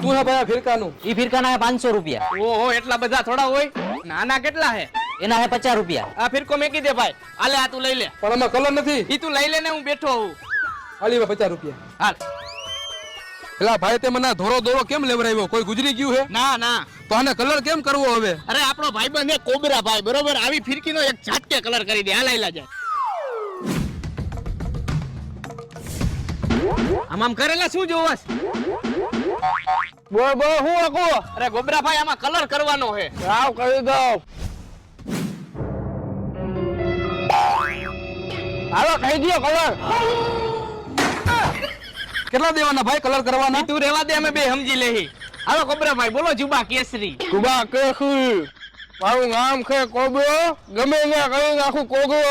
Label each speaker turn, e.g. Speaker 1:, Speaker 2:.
Speaker 1: શું હે ભાઈ ફિરકાનું?
Speaker 2: ઈ ફિરકાના 500 રૂપિયા.
Speaker 3: ઓહો એટલા બધા થોડા હોય. નાના કેટલા હે?
Speaker 2: એના 50 રૂપિયા.
Speaker 3: આ ફિરકો મેકી દે ભાઈ. આલે આ તું લઈ લે.
Speaker 1: પણ આમાં કલર નથી.
Speaker 3: ઈ તું લઈ લે ને હું બેઠો હું.
Speaker 1: હાલી 50 રૂપિયા.
Speaker 3: હાલ.
Speaker 1: એલા ભાઈ તે મને ધોરો દોરો કેમ લેવરાવ્યો? કોઈ ગુજરી ગયું હે?
Speaker 3: ના ના.
Speaker 1: તો આને કલર કેમ કરવો હવે?
Speaker 3: અરે આપણો ભાઈબંધ હે કોબરા ભાઈ બરોબર. આવી ફિરકીનો એક ઝાટકે કલર કરી દે. હાલ જા. આમ કરેલા શું જોવસ?
Speaker 1: બોલ બોલ હું આકો?
Speaker 3: અરે ગોબરા ભાઈ આમાં કલર કરવાનો હે.
Speaker 1: આવ કરી દો. હાલો કહી દો કલર. કેટલા દેવાના ભાઈ કલર કરવાના?
Speaker 3: તું રેવા દે અમે બે સમજી લેહી. હાલો ગોબરા ભાઈ બોલો જુબા કેસરી.
Speaker 1: કુબા કેસરી. મારું નામ છે કોબરો. ગમે ત્યાં કરી નાખું કોબરો.